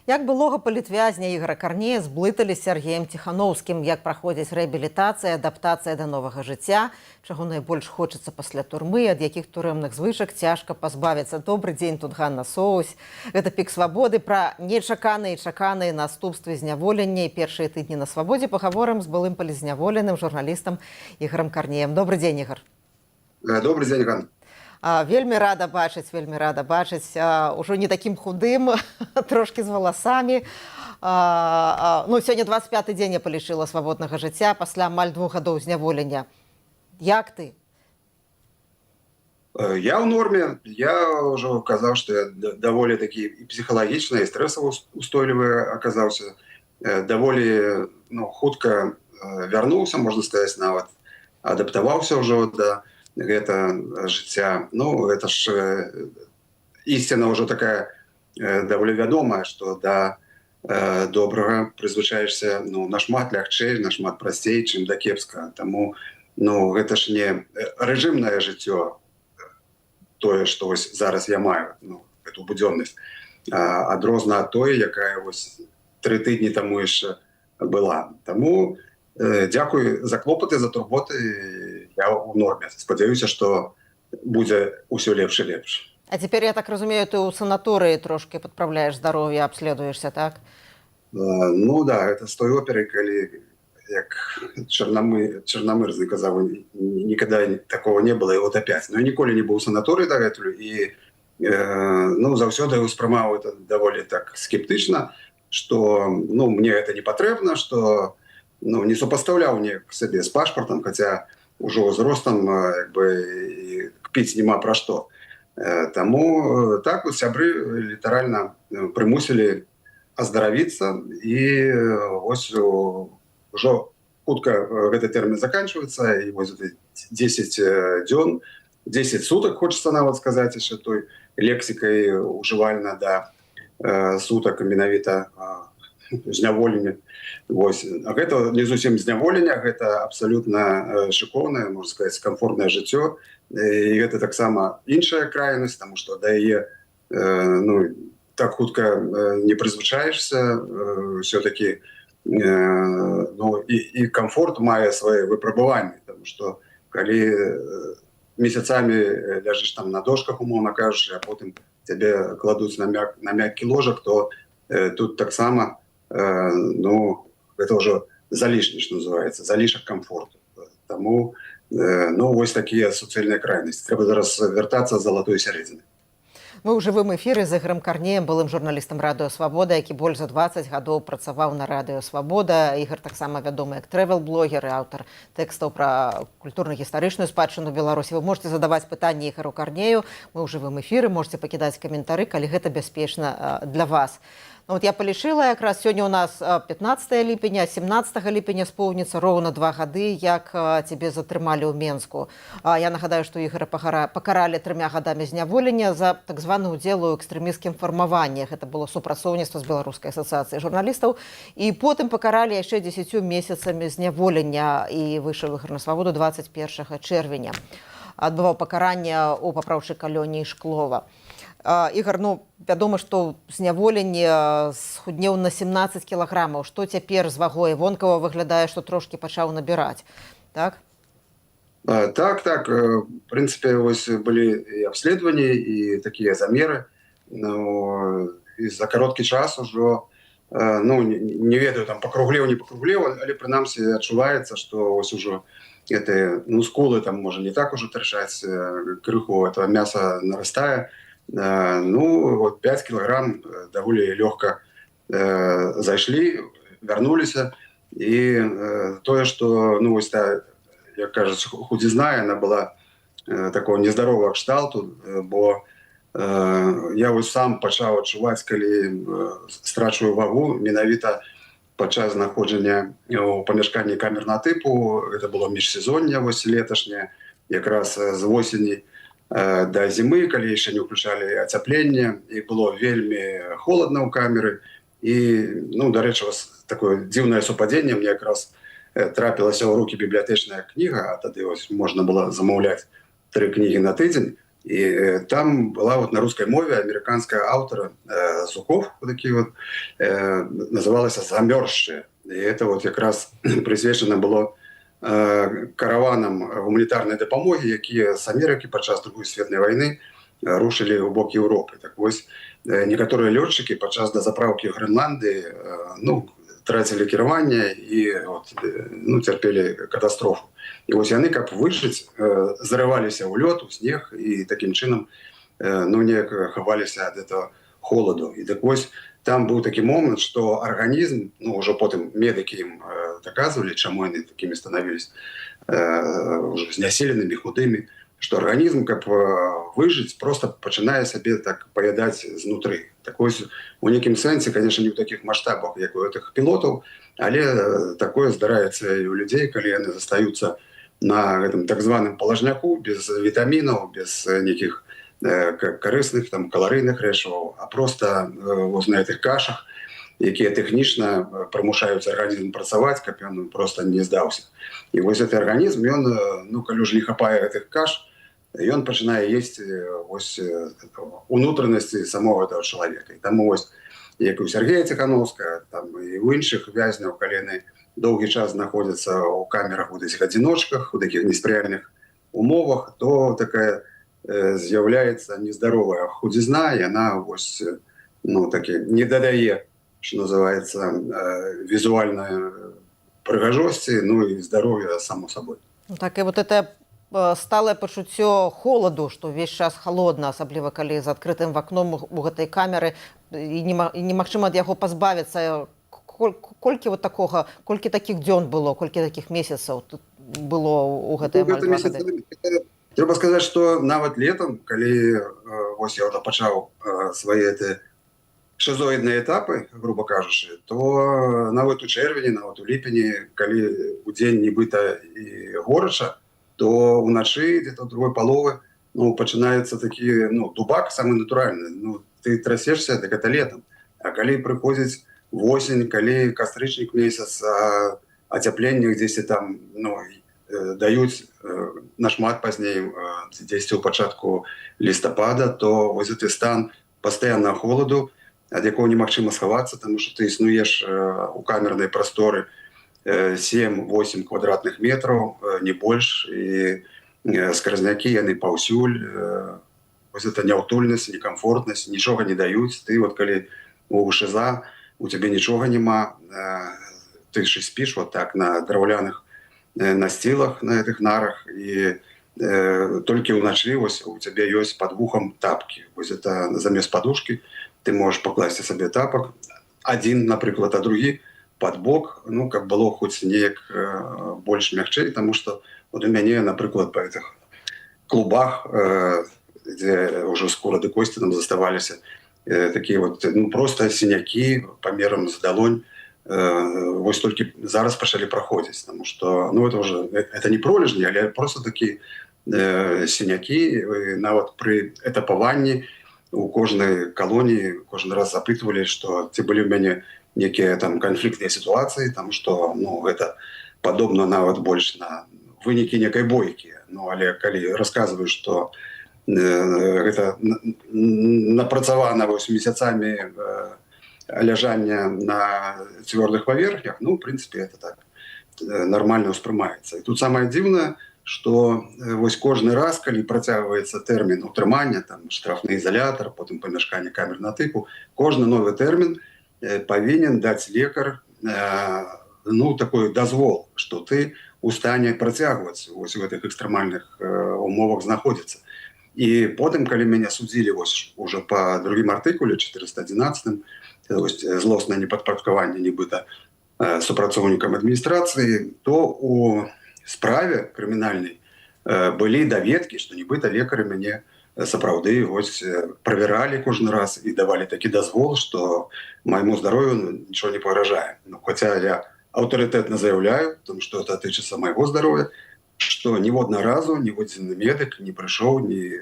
Як былога палітвязня Ігора Карнея зблыталі з Сергеем Ціхановскім, як праходзіць рэабілітацыя, адаптацыя да новага жыцця, чаго найбольш хочацца пасля турмы, ад якіх турэмных звычак цяжка пазбавіцца. Добры дзень, тут Ганна Соусь. Гэта пік свабоды пра нечаканыя і чаканыя наступствы зняволення. І першыя тыдні на свабодзе пагаворым з былым палізняволеным журналістам Ігорам Карнеем. Добры дзень, Ігор. Добрый день, Ганна. Вельмі рада бачыць, ужо не такім худым, трошкі з валасамі. Сёння 25-й дзень я палічыла свабоднага жыцця пасля амаль 2 гадоў зняволення. Як ты? Я в норме. Я уже казаў, что я даволі такі і псіхалагічна, і стрэсава устойлівы аказаўся. Даволі хутка вярнуўся, можна сказаць, нават адаптаваўся ўжо да гэта жыцця. Это ж ісціна ўжо такая даволі вядомая, што да добрага прызвычаешся нашмат лягчэй, нашмат прасцей, чым да кепскага. Таму гэта ж не рэжымнае жыццё, тое, што вось зараз я маю, эту будзённасць, адрозна ад той, якая вось 3 тыдні таму яшчэ была. Таму дзякуй за клопаты, за турботы. Я ў норме. Спадзяюся, што будзе ўсё лепш і лепш. А цяпер, я так разумею, ты ў санаторыі трошкі падправляеш здароўе, абследуешся, так? Да, это з той оперы, калі як Чарнамырзы казаў, нікада такого не было, і вот опять. Я ніколі не быў у санаторыі дагэтуль, і заўсёды ўспрымаў это даволі так скептычна, што мне гэта не патрэбна, што не супастаўляў мне к сабе з пашпартам, хаця ўжо ўзростам кпіць няма пра што. Таму так вот сябры літаральна прымусілі аздаравіцца, і вось ужо хутка гэты тэрмін заканчваецца, і вось 10 дзён, 10 сутак, хочацца нават сказаць яшчэ той лексікай ужывальна да сутак менавіта зняволення. Гэта не зусім зняволення, гэта абсалютна шыкоўнае, можна сказаць, камфортнае жыццё. І гэта таксама іншая крайнасць, таму што да яе так хутка не прызвычаешся. Все-таки і камфорт мае свае выпрабаванні, таму што калі месяцамі ляжыш там на дошках, умоўна кажучы, а потым цябе кладуць на мяккі ложак, то тут таксама это ўжо залішне, што называецца, залішак камфорту. Таму вось такія суцэльныя крайнасці. Трэба зараз вяртацца з залатой сярэдзіны. Мы ў жывым эфіры з Ігорам Карнеем, былым журналістам Радыё Свабода, які больш за 20 гадоў працаваў на Радыё Свабода. Ігор таксама вядомы як трэвел-блогер і аўтар тэкстаў пра культурна-гістарычную спадчыну Беларусі. Вы можете задаваць пытанні Ігору Карнею. Мы ў жывым эфіры, можете пакідаць каментары, калі гэта бяспечна для вас. Я палічыла, якраз сёння у нас 15 ліпеня, 17 ліпеня споўніцца роўна 2 гады, як цябе затрымалі ў Менску. Я нагадаю, што Ігора пакаралі 3 гадамі зняволення за так званы ўдзел у экстрэмісцкім фармаванні. Гэта было супрацоўніцтва з Беларускай асацыяцыяй журналістаў. І потым пакаралі яшчэ 10 месяцамі зняволення, і выйшаў Ігор на свабоду 21 чэрвеня. Адбываў пакаранне ў папраўчай калоніі Шклова. Ігор, вядома, што зняволенне схуднеў на 17 кілаграмаў. Што цяпер з вагой? Вонкава выглядае, што трошкі пачаў набіраць, так? Так. В прынцыпе, вось былі і абследаванні, і такія замеры. І за кароткі час ужо, не ведаю, там пакруглеў, не пакруглеў, але прынамсі адчуваецца, што вось ужо скулы там можа не так ужо трышаць, крыху этого мяса нарастае. 5 кілаграм даволі лёгка зайшлі, вярнуліся. І тое, што, як кажуць, худзізна, яна была такого нездаровага кшталту, бо я вось сам пачаў адчуваць, калі страчваю вагу, менавіта падчас знаходжання ў памяшканні камернага тыпу. Гэта было міжсезонне вось леташняе, якраз з восені да зімы, калі яшчэ не ўключалі ацяпленне, і было вельмі холадна ў камеры. І, дарэчы, такое дзіўнае супадзенне, мне якраз трапілася ў рукі бібліятэчная кніга, а тады можна было замаўляць 3 кнігі на тыдзень. И там была вот на русской мове американская автора Зуков, вот такие вот, называлась «Замерзшие». И это вот как раз присвячено было караванам гуманітарної допомоги, які з Америки падчас Другої світової війни рушили в бок Європи. Так ось некоторые летчики падчас дозаправки в Гренландии тратили кіравання і терпели катастрофу. І ось вони, як вижити, заривалися у льот, у сніг і таким чином неяк ховалися від цього холоду. І так ось там був такий момент, що організм, вже потім медики їм доказували, чому вони такими становились, уже знесиленными, худыми, что организм, как выжить, просто починає себе так поедать знутри. Так ось у неким сенсі, конечно, не в таких масштабах, як у этих пілотів, але такое здарається і у людей, коли вони застаються на этом так званому положняку, без вітамінів, без ніяких корисних, там, калорійних речовин, а просто ось на цих кашах, які технічно примушають організм працювати, щоб він просто не здався. І ось цей організм, він, коли вже не хапає цих каш, він починає їсти ось внутрішності самого цього чоловіка. І тому ось, як у Сергія Тихановського, там, і у інших в'язнів, коли вони довгий час знаходяться у камерах, у цих одиночках, у таких несприятних умовах, то така з'являється нездорова худізна, і вона ось, таки не додає, що називається, візуальної пригожості, і здоров'я, само собою. Так, і вот это сталае пачуццё холаду, што ўвесь час халодна, асабліва калі з адкрытым вакном у гэтай камеры, і немагчыма ад яго пазбавіцца. Колькі такіх дзён было, колькі такіх месяцаў тут было у гэтыя амаль 2 гады? Трэба сказаць, што нават летом, калі вось я пачаў свае шизоидные этапы, грубо кажучи, то нават у чэрвені, нават у ліпені, калі у дзень нібыта і горача, то ўначы где-то ў другой паловы пачынаецца такі дубак самы натуральны. Ты трасешся, так это летом. А калі прыходзіць восень, калі кастрычнік месяц, ацяпленне дзесьці там даюць нашмат пазней, дзесьці ў пачатку лістапада, то вось гэты стан пастаяннага холаду, ад якого немагчыма схавацца, тому што ты існуеш у камернай прасторы 7-8 квадратных метраў, не больш, і скразнякі яны паўсюль, вось гэта няўтульнасць, некамфортнасць, нічога не даюць. Ты вот калі у шыза, у цябе нічога няма, ты ж спіш вот так на драўляных насцілах, на гэтых нарах, і толькі ўначы вось у цябе ёсць пад вухам тапкі. Вось это замест падушкі ты можаш пакласці сабе тапак, адзін, напрыклад, а другі пад бок, каб было хоць неяк больш мякчэй, таму што вот у мяне, напрыклад, па гэтых клубах, дзе ўжо скура ды косці там заставаліся, такія вот просто сінякі памерам з далонь, вось толькі зараз пачалі праходзіць, таму што это не пролежні, але просто такі сінякі, нават пры этапаванні у кожнай калоніі кожны раз запытвалі, што ці былі ў мяне некія там канфліктныя сітуацыі, таму што гэта падобна нават больш на вынікі некай бойкі. Але калі расказваю, што гэта напрацавана вось месяцамі ляжання на цвёрдых паверхнях, в прынцыпе, это так нармальна ўспрымаецца. І тут самае дзіўнае, што вось кожны раз, калі працягваецца тэрмін утрымання, там штрафны ізалятар, потым памяшканне камернага тыпу, кожны новы тэрмін павінен даць лекар такой дазвол, што ты у стане працягваць вось у гэтых экстрэмальных умовах знаходзіцца. І потым, калі мяне судзілі вось уже па другім артыкуле 411, злоснае непадпарадкаванне нібыта супрацоўнікам адміністрацыі, то у справе крымінальнай былі даведкі, што нібыта лекары мяне сапраўды правяралі кожны раз і давалі такі дазвол, што майму здароўю нічого не пагражае. Хаця я аўтарытэтна заяўляю, тому што это тычыцца майго здароўя, што ніводна разу ніводзін медык не прыйшоў, не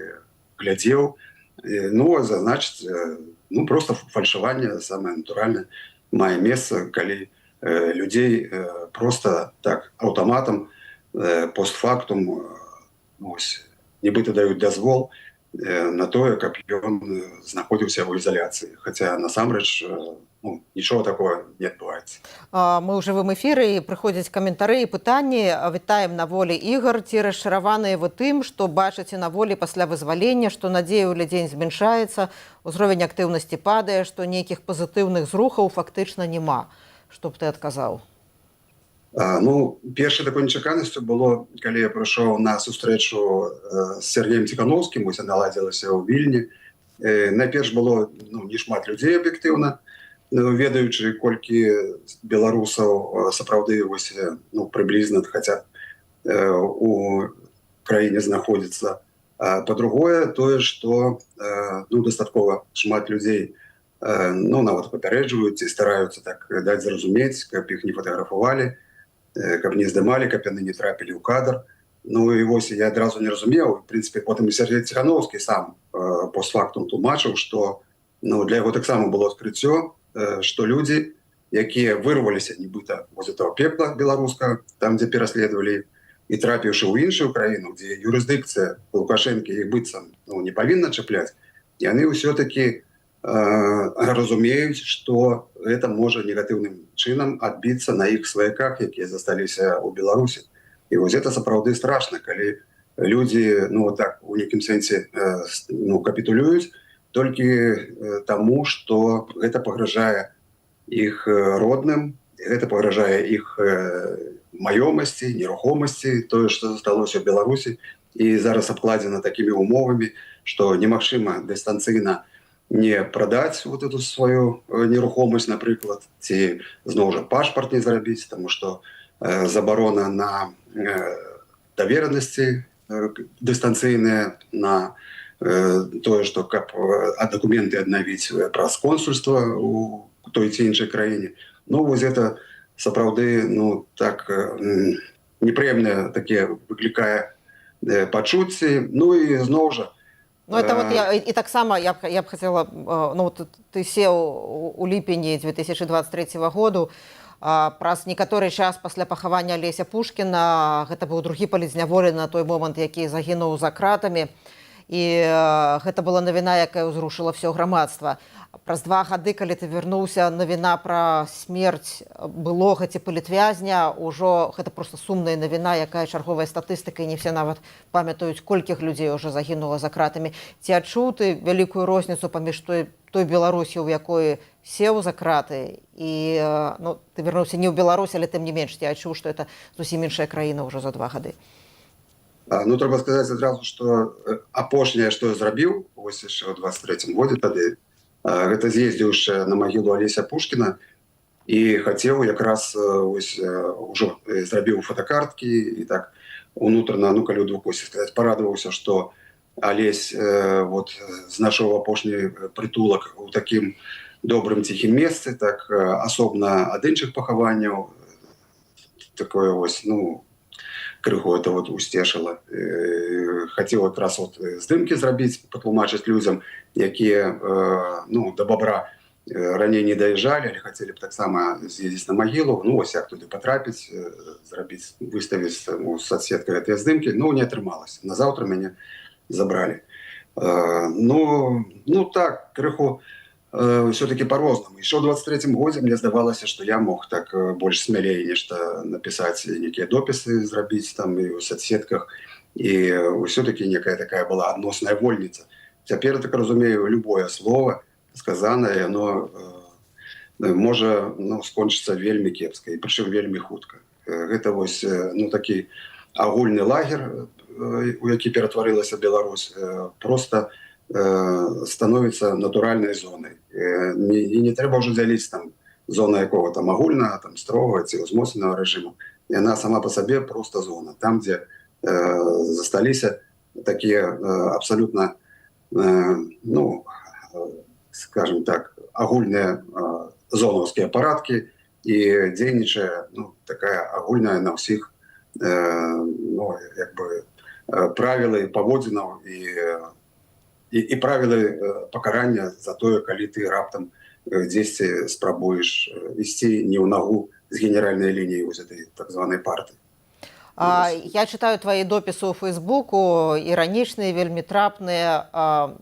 глядзеў, значыць, просто фальшаванне самае натуральнае мае месца, калі людзей просто так аўтаматам постфактум нібыта даюць дазвол на тое, каб ён знаходзіўся ў ізаляцыі. Хаця насамрэч нічого такого не адбываецца. Мы ў жывым эфіры, прыходзяць каментары і пытанні. Вітаем на волі Ігар. Ці расчараваныя вы тым, што бачыце на волі пасля вызвалення, што надзея ў людзей змяншаецца, узровень актыўнасці падае, што нейкіх пазітыўных зрухаў фактычна няма. Што б ты адказаў? Першай такой нечаканасцю было, калі я прыйшоў на сустрэчу з Сергеем Ціхановскім, вось наладзілася ў Вільні. Найперш было не шмат людзей аб'ектыўна, ведаючы, колькі беларусаў сапраўды прыблізна хаця у краіне знаходзіцца. Па-другое, тое, што дастаткова шмат людзей нават папярэджваюць і стараюцца так даць зразумець, каб іх не фатаграфавалі, каб не здымалі, каб яны не трапілі ў кадр. І вось я адразу не разумеў. В прынцыпе, потым і Сергей Ціхановскі сам постфактум тлумачыў, што для яго таксама было адкрыццё, што людзі, якія вырваліся нібыта з этого пекла беларускага, там, дзе пераследавалі, і трапіўшы ў іншую краіну, дзе юрысдыкцыя Лукашэнкі іх быццам не павінна чапляць, яны ўсё-такі разумеюць, што гэта можа негатыўным чынам адбіцца на іх сваяках, якія засталіся ў Беларусі. І вось гэта сапраўды страшна, калі людзі так у нейкім сэнсе капітулююць толькі таму, што гэта пагражае іх родным, гэта пагражае іх маёмасці, нерухомасці, тое, што засталося ў Беларусі, і зараз абкладзена такімі умовамі, што немагчыма дыстанцыйна не прадаць вот эту сваю нерухомасць, напрыклад, ці зноў жа пашпарт не зрабіць, таму што забарона на даверанасці дыстанцыйныя, на тое, што каб дакументы аднавіць праз консульства ў той ці іншай краіне. Вось гэта сапраўды так непрыемныя такія выклікае пачуцці. І зноў жа, это вот я і таксама я б хацела, ты сеў у ліпені 2023 году, праз некаторы час пасля пахавання Алеся Пушкіна, гэта быў другі палізняволены на той момант, які загінуў за кратамі, і гэта была навіна, якая ўзрушыла ўсё грамадства. Праз 2 гады, калі ты вярнуўся, навіна пра смерць былога ці палітвязня, ужо гэта проста сумная навіна, якая чарговая статыстыка, і не все нават памятаюць, колькіх людзей уже загінула за кратамі. Ці адчуў ты вялікую розніцу паміж той Беларусі, у якой сеў за краты, і ты вярнуўся не ў Беларусь, але тым не менш, ты адчуў, што это зусім іншая краіна ўжо за 2 гады? Трэба сказаць адразу, што апошняе, што я зрабіў, вось яшчэ ў 23-м годзе тады, гэта з'ездзіўшы на магілу Алеся Пушкіна і хацеў якраз ўжо зрабіў фотокарткі і так унутрана, калі ўдвукосці сказаць, парадаваўся, што Алесь знайшоў апошні прытулак у такім добрым ціхім месцы, так асобна ад іншых пахаванняў. Такое крыху это усцешыла. Хацеў якраз здымкі зрабіць, патлумачыць людзям, якія да бабра раней не даязджалі, але хацелі б таксама з'ездзіць на магілу, вось як туды патрапіць, зрабіць, выставіць у соцсетках гэтыя здымкі, не атрымалася. Назаўтра мяне забралі. Так, крыху все-таки по-рознаму. Еще ў 23-м годзе мне здавалася, што я мог так больш смялей нешта напісаць, нейкія допісы зрабіць там і ў соцсетках, і все-таки некая такая была адносная вольніца. Цяпер, так разумею, любое слово сказанае, оно можа скончыцца вельмі кепска, і прычым вельмі хутка. Гэта вось такі агульны лагер, у які ператварылася Беларусь, просто становіцца натуральнай зонай. І не трэба ўжо дзяліць там зона якого там агульнага, там строгага ці ўзмоцненага рэжыму. Яна сама па сабе просто зона. Там, дзе засталіся такія абсалютна, скажем так, агульныя зонаўскія парадкі, і дзейнічае такая агульная на ўсіх правілы паводзінаў і правілы пакарання за тое, калі ты раптам дзесьці спрабуеш ісці не ў нагу з генеральнай лініі вось этой так званай партыі. Я читаю твои дописы ў Фейсбуку, іранічныя, вельмі трапныя.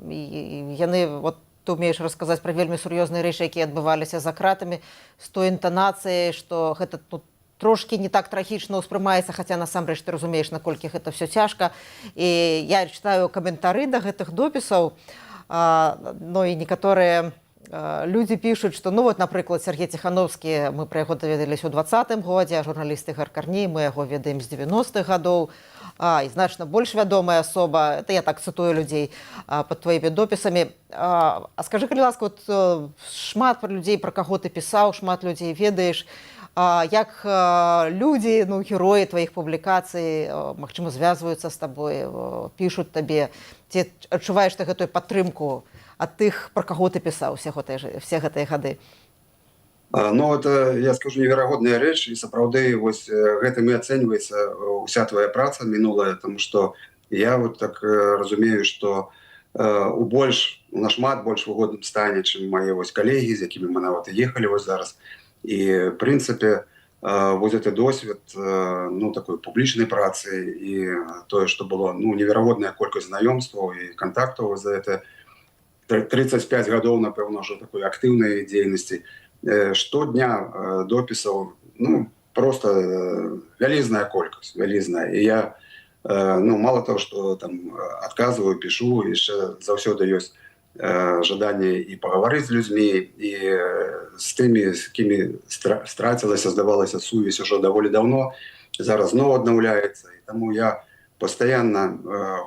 Яны, вот, ты умееш расказаць пра вельмі сур'ёзныя рэчы, якія адбываліся за кратамі, з той інтанацыяй, што гэта тут трошки не так трагічна ўспрымаецца, хаця насамрэч ты разумееш, наколькі гэта все цяжка. І я читаю каментары да гэтых допісаў, ну і некаторыя люди пишут, что, ну вот, например, Сергей Тихановский, мы про яго даведаліся ў 20-м годзе, а журналіст Ігор Карней, мы яго ведаем з 90-х гадоў, і значна больш вядомая асоба, это я так цытую людзей под твоімі допісамі. А скажы, калі ласка, вот шмат людзей, пра каго ты пісаў, шмат людзей ведаеш, як людзі, ну, героі тваіх публікацый, магчыма, звязваюцца з табой, пішуць табе, ці адчуваеш ты гэтую падтрымку ад тых, пра каго ты пісаў все гэтыя гады? Ну, это, я скажу, неверагодная рэч, і сапраўды вось гэтым і ацэньваецца ўся твоя праца мінулая, тому што я вот так разумею, што у нашмат больш выгодным стане, чым мае вось калегі, з якімі мы нават і ехалі вось зараз. І, в прынцыпе, вось гэты досвед, ну, такой публічнай працы і тое, што было, ну, неверагодная колькасць знаёмстваў і кантактаў за гэта 35 гадоў, напэўна, ўжо такой актыўнай дзейнасці. Штодня допісаў, ну, просто вялізная колькасць, вялізная. І я, ну, мало того, што там адказваю, пішу, яшчэ заўсёды ёсць жаданне і пагаварыць з людзьмі, і з тымі, з кімі страцілася, здавалася, сувязь ужо даволі даўно, зараз зноў аднаўляецца. І таму я пастаянна,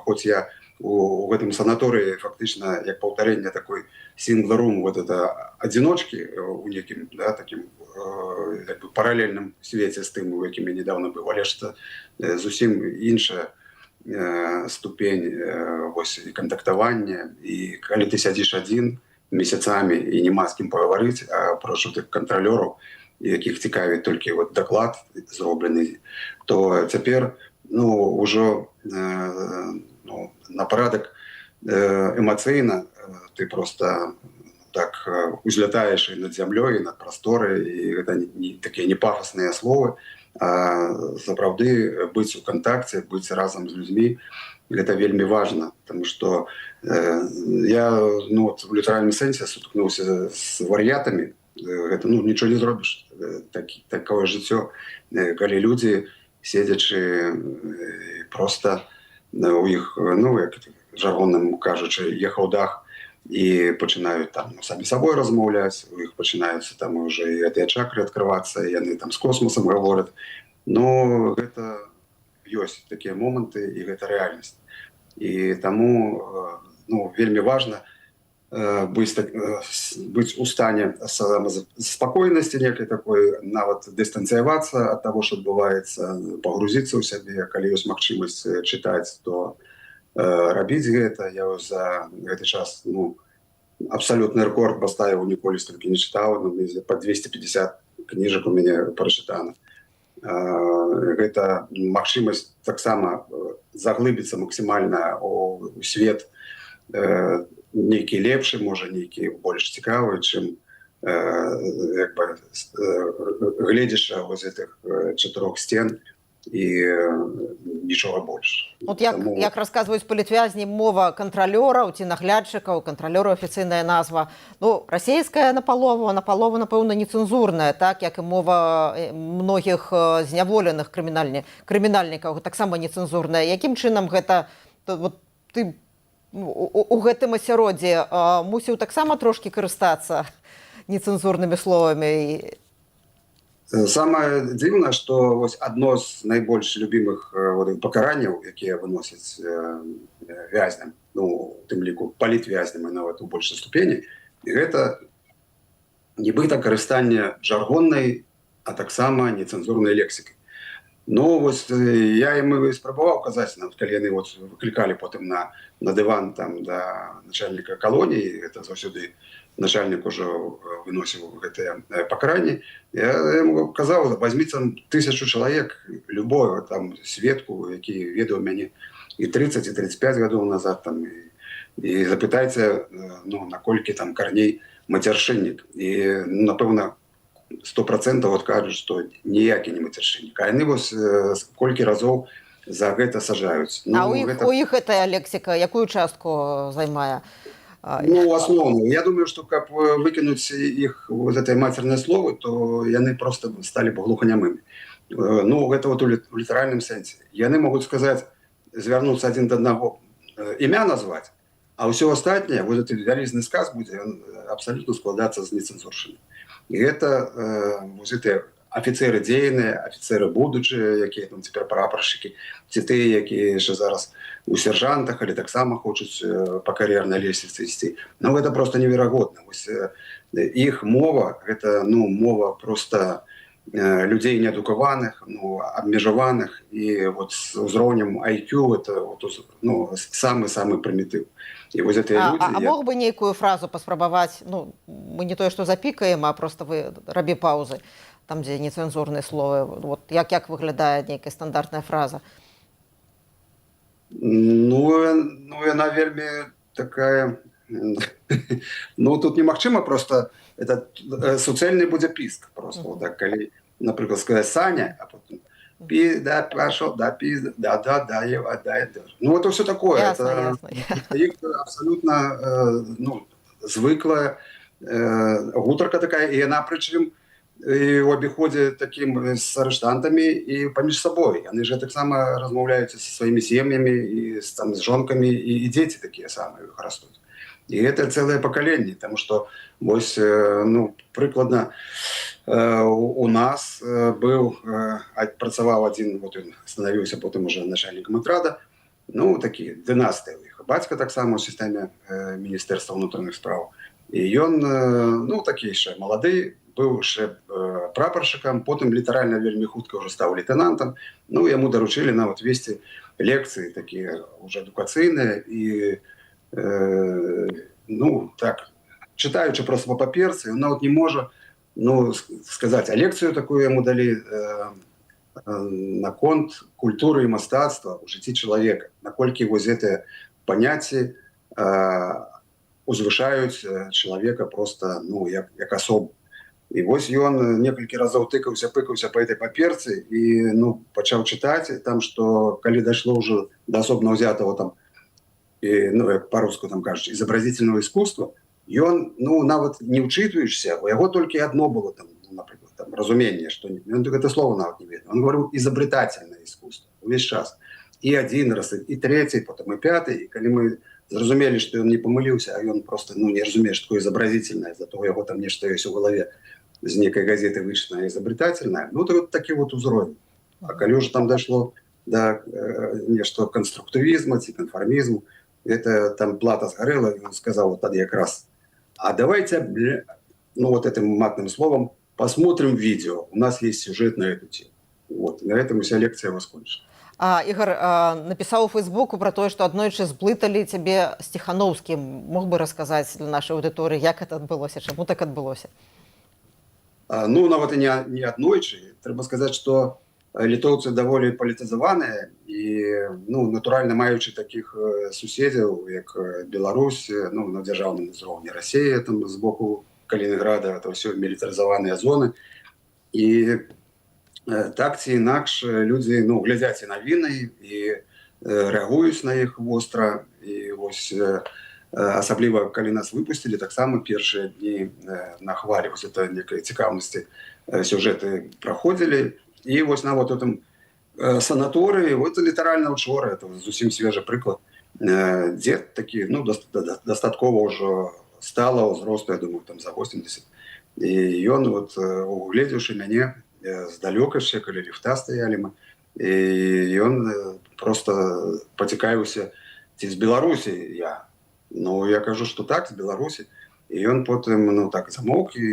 хоць я у гэтым санаторыі фактычна як паўтарэнне такой сінгларум, вот это адзіночкі у некім, да, такім як бы паралельным свеце з тым, у якім я недавно быў, але ж зусім іншая ступень вось кантактавання. І калі ты сядзіш адзін месяцамі і няма з кім пагаварыць, а прошу тых кантралёраў, якіх цікавіць толькі вот даклад зроблены, то цяпер, ну, ўжо ну, на парадак эмацыйна ты просто так узлятаеш і над зямлёй, і над прасторай, і гэта не такія непафасныя словы, а сапраўды быць у кантакце, быць разам з людзьмі, гэта вельмі важна, потому што я, ну, вот, в літаральным сэнсе сутыкнуўся з вар'ятамі, гэта, ну, нічого не зробіш, такое жыццё, калі людзі, седзячы просто у іх, ну, як жаргонным кажучы, ехаў дах, і пачынаюць там самі сабой размаўляць, у іх пачынаюцца там уже і гэтыя чакры адкрывацца, і яны там з космосам гавораць. Ну, гэта ёсць такія моманты, і гэта рэальнасць. І таму, ну, вельмі важна быць у стане спакойнасці некай такой, нават дыстанцыявацца ад таго, што адбываецца, пагрузіцца ў сябе, калі ёсць магчымасць чытаць, то рабіць гэта. Я за гэты час, ну, абсалютны рэкорд паставіў, ніколі столькі не чытаў, ну, па 250 кніжак у мяне прачытана. Гэта магчымасць таксама заглыбіцца максімальна ў свет нейкі лепшы, можа, нейкі больш цікавы, чым як бы гледзіш вось гэтых 4 сцен і нічога больш. Вот як расказваюць палітвязні, мова кантралёраў ці наглядчыкаў, кантралёраў афіцыйная назва, ну, расейская напалову, напэўна, нецэнзурная, так, як і мова многіх зняволеных крымінальнікаў, таксама нецэнзурная. Якім чынам гэта, вот, ты у гэтым асяроддзі мусіў таксама трошкі карыстацца нецэнзурнымі словамі? Самае дзіўнае, што вось адно з найбольш любімых пакаранняў, якія выносяць вязням, ну, у тым ліку палітвязням і нават у большай ступені, гэта нібыта карыстанне жаргоннай, а таксама нецэнзурнай лексікай. Ну, вось я ім спрабаваў казаць, нават калі яны вот выклікалі потым на дыван там да начальніка калоніі, гэта заўсёды начальнік ужо выносіў гэтыя пакаранні, я яму казаў, возьміце 1000 чалавек, любого там сведку, які ведаў мяне і 30, і 35 гадоў назад, там, і запытайце, ну, наколькі там Карней мацяршыннік. І, ну, напэўна, 100% вот кажуць, што ніякі не мацяршыннік. А яны вось колькі разоў за гэта сажаюць. А у іх гэтая лексіка якую частку займае? Ну, асноўную. Я думаю, што каб выкінуць іх вот гэтыя мацерныя словы, то яны просто сталі б глуханямымі. Ну, гэта вот у літаральным сэнсе. Яны могуць сказаць, звярнуцца адзін да аднаго, імя назваць, а ўсё астатняе, вот гэты вялізны сказ будзе абсалютна складацца з нецэнзуршчыны. І гэта вось гэтыя афіцеры дзейныя, афіцеры будучыя, якія там цяпер прапаршчыкі, ці тыя, якія яшчэ зараз у сержантах, але таксама хочуць па кар'ернай лесвіцы ісці. Ну, гэта просто неверагодна. Вось іх мова, гэта, ну, мова просто людзей неадукаваных, ну, абмежаваных, і вот з узроўнем IQ это вот, ну, самы-самы прымітыў. І вось гэтыя людзі... А мог бы нейкую фразу паспрабаваць, ну, мы не тое, што запікаем, а просто вы рабі паўзы, там, дзе нецэнзурныя словы. Вот як выглядае нейкая стандартная фраза? Ну, яна вельмі такая... Ну, тут немагчыма просто... Это суцэльны будзе піск просто. Вот так, калі, напрыклад, сказаць Саня, а потом пі, да, пашоў, да, пі, да, ева, да. Ну, это все такое. Ясно. Іх абсолютно, ну, звыклая гутарка такая, і яна, прычым, і ў абіходзе такім з арыштантамі і паміж сабой. Яны же таксама размаўляюць са сваімі сем'ямі і там з жонкамі, і дзеці такія самыя іх растуць. І гэта цэлае пакаленне, таму што вось, ну, прыкладна у нас быў, працаваў адзін, вот ён станавіўся потым уже начальнікам атрада, ну, такі дынастыя ў іх. Бацька таксама ў сістэме Міністэрства ўнутраных спраў. І ён, ну, такі яшчэ малады, быў яшчэ прапаршчыкам, потым літаральна вельмі хутка ўжо стаў лейтэнантам. Ну, яму даручылі нават весці лекцыі такія ўжо адукацыйныя і ну, так, читаючи просто по паперцы, он нават не можа, ну, сказаць, а лекцыю такую яму далі наконт культуры і мастацтва ў жыцці чалавека, наколькі вось гэтыя паняцці узвышаюць чалавека просто, ну, як асобу. І вось ён некалькі разоў пыкаўся па этой паперцы і, ну, пачаў чытаць там, што калі дайшло ўжо да асобна ўзятого там, ну, як па-руску там кажуць, изобразительного искусства, ён, ну, нават не ўчытваешся, у яго толькі адно было там, напрыклад, там, разуменне, што ён гэта слово нават не ведаў. Он говорил изобретательное искусство увесь час. І адзін раз, і трэці, потым і пяты, і калі мы зразумелі, што ён не памыліўся, а ён просто, ну, не разумее, што такое изобразительное, зато у яго там нешта ёсць у галаве з нейкай газеты вычытанае изобретательное, ну, то вот такі вот узровень. А калі ўжо там дайшло да нешта конструктывізма ці конформізму, это там плата сгорела, и он сказал вот тогда якраз, а давайте, ну, вот этим матным словом, посмотрим видео. У нас есть сюжет на эту тему. Вот, на этом вся лекция его скончена. Ігор напісаў у Фейсбуку пра тое, што аднойчы зблыталі цябе з Ціхановскім. Мог бы расказаць для нашай аўдыторыі, як гэта адбылося, чаму так адбылося? Ну, нават і не аднойчы. Трэба сказаць, што літоўцы даволі палітызаваныя і, ну, натуральна маючы такіх суседзяў, як Беларусь, ну, на дзяржаўным узроўні Расія, там з боку Калінінграда, это ўсё мілітарызаваныя зоны. І так ці інакш людзі, ну, глядзяць і навіны і рэагуюць на іх востра. І вось асабліва калі нас выпусцілі, таксама першыя дні на хвалі вось это некай цікаўнасці сюжэты праходзілі. І вось нават у тым санаторыі, вот літаральна учора, это зусім свежы прыклад, дзед такі, ну, дастаткова ўжо стала ўзросту, я думаю, там за 80. І ён, вот, угледзеўшы мяне здалёка яшчэ, калі ліфта стаялі мы, і ён просто пацікавіўся, ці з Беларусі я. Ну, я кажу, што так, з Беларусі. І ён потым, ну, так замоўк і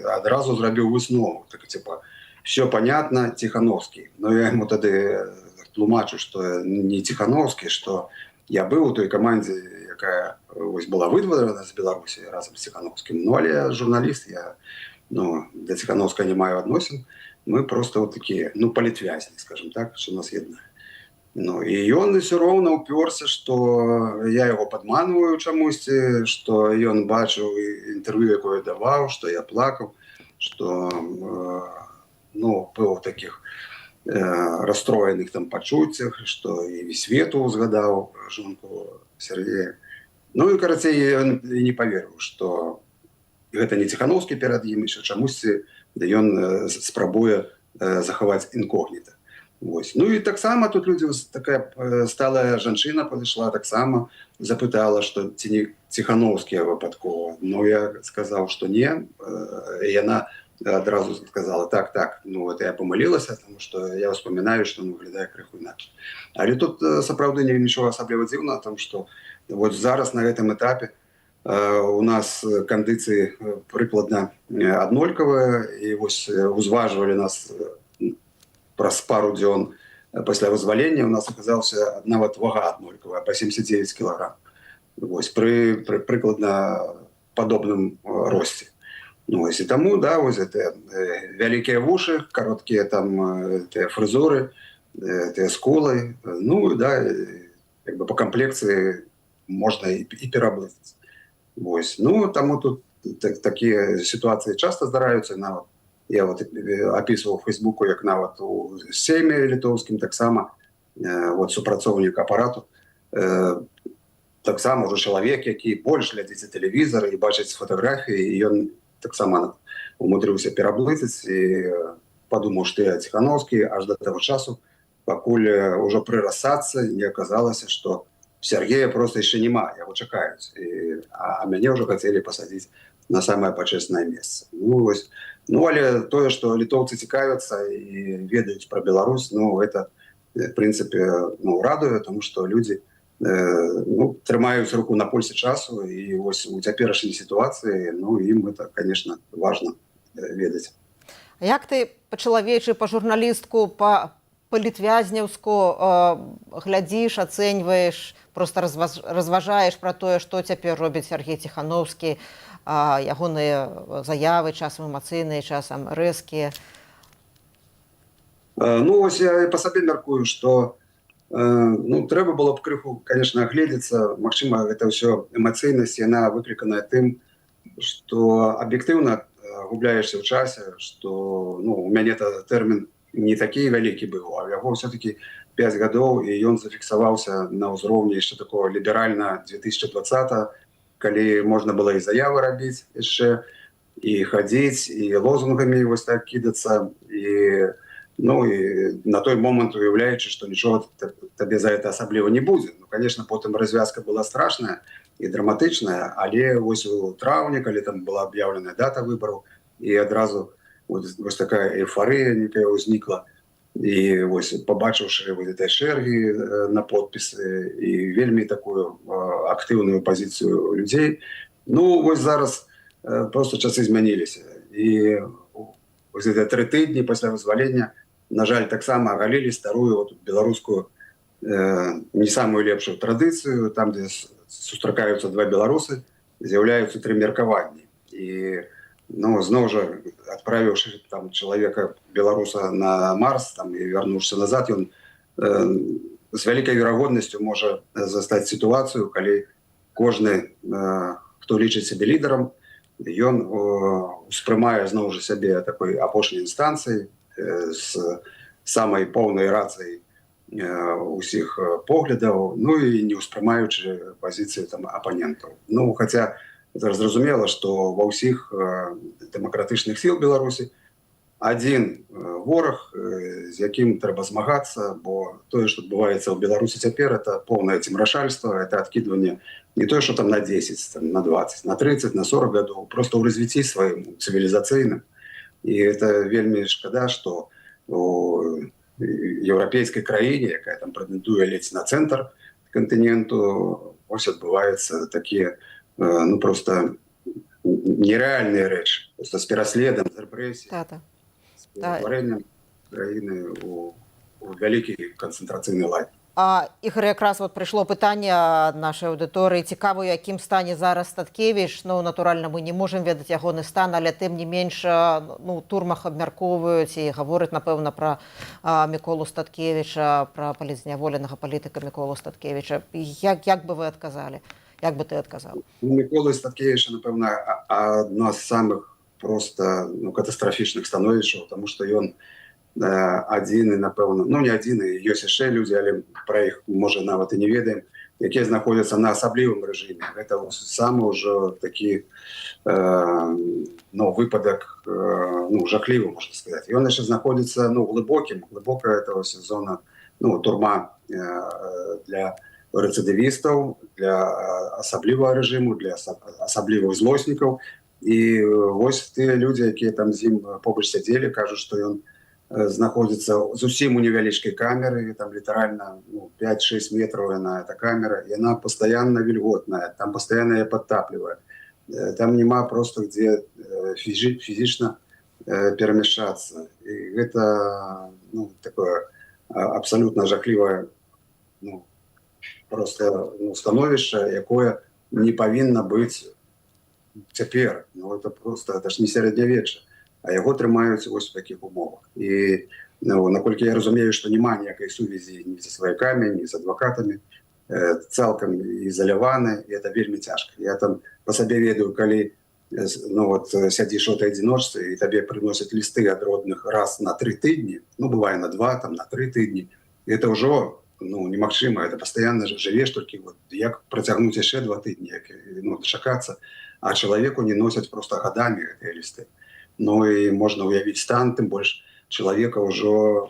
адразу зрабіў выснову, так, типа, все понятно, Тихановский. Но я ему тогда тлумачу, что не Тихановский, что я был у той команде, якая была выдворена з Беларусі разом з Тихановским. Ну, але я журналист, я, ну, до Тихановского не маю адносін. Мы просто вот такие, ну, палітвязні, скажем так, что нас єднає. Ну, і ён все роўна ўпёрся, што я яго падманваю чамусьці, што ён бачыў інтэрв'ю, якое даваў, што я плакаў, что ну, был таких расстроеных там пачуццях, что и свету узгадаў жонку Сергея. Ну і карацей ён і не поверыў, что гэта не Ціхановскі перад ім, що чамусьці ён спрабуе захаваць інкогніта. Вось. Ну і таксама тут людзі, такая сталая жанчына падышла, таксама запытала, што ці не Ціхановскія выпадкова. Ну я сказаў, што не. І яна адразу сказала: так, ну это я памылілася, тому што я ўспамінаю, што выглядае крыху інакш. Але тут сапраўды нічога асабліва дзіўнага, тому што вот зараз на гэтым этапе у нас кандыцыі прыкладна аднолькавыя, і вось узважвалі нас праз пару дзён пасля вызвалення, у нас аказаўся нават вага аднолькавая, па 79 кілаграм. Вось, пры прыкладна падобным росце. Ну, вось, і таму, да, вось гэтыя вялікія вушы, кароткія там тыя фрызуры, тыя скулы, ну, да, як бы па камплекцыі можна і пераблызіць. Вось. Ну, таму тут такія сітуацыі часта здараюцца. Нават я вот апісваў у Фейсбуку, як нават у сейме літоўскім таксама вот супрацоўнік апарату, таксама ўжо чалавек, які больш глядзіць тэлевізар і бачыць фатаграфіі, і ён таксама умудрыўся пераблызіць і падумаў, што я Ціхановскі, аж да таго часу, пакуль ужо пры рассадцы не аказалася, што Сергея просто яшчэ няма, яго чакаюць. А мяне ўжо хацелі пасадзіць на самае пачэснае месца. Ну, вось. Ну, але тое, што літоўцы цікавяцца і ведаюць пра Беларусь, ну, гэта, в прынцыпе, ну, радуе, тому што людзі ну, трымаюць руку на пульсе часу, і вось у цяперашняй сітуацыі, ну, ім гэта, конечно, важна ведаць. А як ты па-чалавечы, па-журналістку, па-літвязняўску глядзіш, ацэньваеш, просто разважаеш пра тое, што цяпер робіць Сергей Ціхановскі, ягоныя заявы, часам эмацыйныя, часам рэзкія? Ну, ось я па сабе мяркую, што ну, трэба было б крыху, конечно, агледзецца. Магчыма, гэта ўсё эмацыйнасць, яна выкліканая тым, што аб'ектыўна губляешся ў часе, што ну, у мяне тэрмін не такі вялікі быў, а яго ўсё-таки 5 гадоў, і ён зафіксаваўся на ўзроўні яшчэ такого ліберальна 2020, калі можна было і заявы рабіць яшчэ, і хадзіць, і лозунгамі вось так кідацца, і ну, і на той момант уяўляючы, што нічога табе за гэта асабліва не будзе. Ну, конечно, потым развязка была страшная і драматычная, але вось у траўні, калі там была аб'яўленая дата выбараў, і адразу вось такая эйфарыя некая ўзнікла, і вось пабачыўшы вот этой шэргі на подпісы і вельмі такую актыўную пазіцыю людзей, ну, вось зараз просто часы змяніліся. І вось гэта 3 тыдні пасля вызвалення, на жаль, таксама агалілі старую вот, беларускую не самую лепшую традыцыю, там, дзе сустракаюцца 2 беларусы, з'яўляюцца 3 меркаванні. І ну, зноў жа, адправіўшы там чалавека беларуса на Марс там, і вярнуўшыся назад, ён з вялікай верагоднасцю можа застаць сітуацыю, калі кожны, хто лічыць сябе лідарам, ён успрымае зноў жа сябе такой апошняй інстанцыі з самай поўнай рацыяй усіх поглядаў, ну і не ўспрымаючы пазіцыю там апанентаў. Ну, хаця зразумела, што ва ўсіх дэмакратычных сіл Беларусі адзін вораг, з якім трэба змагацца, бо тое, што адбываецца ў Беларусі цяпер, это поўнае цемрашальства, это адкідванне не тое, што там на 10, там, на 20, на 30, на 40 гадоў, просто ў развіцці сваім цывілізацыйным. І это вельмі шкада, што у еўрапейскай краіне, якая там прэтэндуе ледзь на цэнтр кантыненту, ось адбываюцца такія ну, просто нереальные рэчы. Просто з пераследам, з рэпрэсіяй, з ператварэннем краіны у вялікі канцэнтрацыйны лагер. Ігор, якраз вот прыйшло пытанне ад нашай аўдыторыі. Цікава, у якім стане зараз Статкевіч. Ну, натуральна, мы не можам ведаць ягоны стан, але тым не менш ну, турмах абмяркоўваюць і гавораць, напэўна, пра Міколу Статкевіча, пра палітзняволенага палітыка Міколу Статкевіча. Як бы вы адказалі? Як бы ты адказаў? Мікола Статкевіча, напэўна, адна з самых просто ну, катастрафічных становішчаў, тому што ён адзін і, напэўна, ну не адзін, і ёсць яшчэ людзі, але пра іх, можа, нават і не ведаем, якія знаходзяцца на асаблівым рэжыме. Гэта самы ўжо такі ну, выпадак ну, жахлівы, можна сказаць. Ён яшчэ знаходзіцца ну, глыбока это зона, ну, турма для рэцыдывістаў, для асаблівага рэжыму, для асаблівых злоснікаў. І вось тыя людзі, якія там з ім побач сядзелі, кажуць, што ён знаходзіцца зусім у невялічкай камеры, там літаральна ну, 5-6 метраў яна, эта камера, яна пастаянна вільготная, там пастаянна яе падтаплівае. Там няма просто дзе фізічна перамяшчацца. І гэта ну, такое абсалютна жахлівае ну, просто ну, становішча, якое не павінна быць цяпер. Ну, это просто, это ж не сярэднявечча. А яго трымаюць вось у такіх умовах. І ну, наколькі я разумею, што няма ніякай сувязі ні са сваякамі, ні з адвакатамі, цалкам ізаляваны, і это вельмі цяжка. Я там па сабе ведаю, калі ну, вот, сядзіш у этой адзіночцы, і табе прыносяць лісты ад родных раз на 3 тыдні, ну, бывае на 2, там, на 3 тыдні, і это ўжо ну, немагчыма, это пастаянна жывеш толькі, вот, як працягнуць яшчэ 2 тыдні, як ну, дачакацца, а чалавеку не носяць просто гадамі гэтыя лісты. Ну і можна ўявіць стан, тым больш чалавека ўжо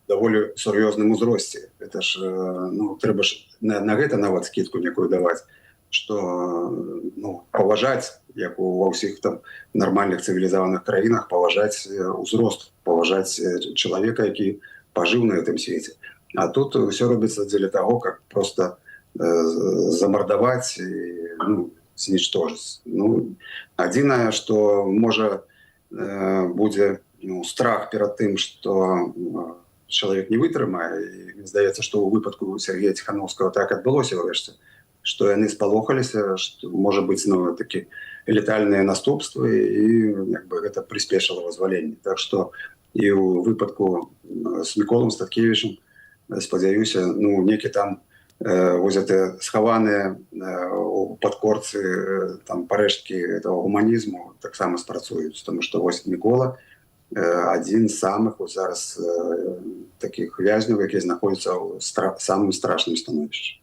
даволі сур'ёзным узросце. Это ж ну, трэба ж на гэта нават скідку некую даваць, што ну, паважаць, як ва ўсіх там нармальных цывілізаваных краінах, паважаць узрост, паважаць чалавека, які пажыў на гэтым свеце. А тут ўсё робіцца дзеля таго, как просто замардаваць і ну, знічтожыць. Ну, адзінае, што можа будзе ну, страх перад тым, што чалавек не вытрымае. І мне здаецца, што ў выпадку Сергея Ціхановскага так адбылося ўрэшце, што яны спалохаліся, што можа быць ну, такі летальныя наступствы і як бы, гэта прыспешыла вызваленне. Так што і ў выпадку з Міколам Статкевічам, спадзяюся, ну, некі там вось это схаваныя у падкорцы там парэшткі этого гуманізму таксама спрацуюць, тому што вось Мікола адзін з самых вот зараз такіх вязняў, які знаходзяцца ў самым страшным становішчы.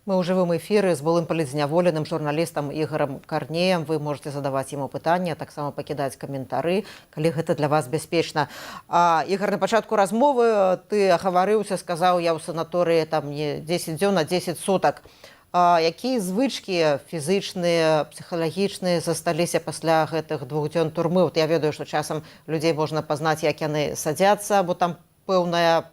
Мы ў жывым эфіры з былым палітзняволеным журналістам Ігорам Карнеем. Вы можете задаваць яму пытанні, таксама пакідаць каментары, калі гэта для вас бяспечна. Ігор, на пачатку размовы ты агаварыўся, сказаў, я ў санаторыі там не 10 дзён, а 10 сутак. Якія звычкі фізычныя, псіхалагічныя засталіся пасля гэтых 2 дзён турмы? Вот я ведаю, што часам людзей можна пазнаць, як яны садзяцца, бо там пэўная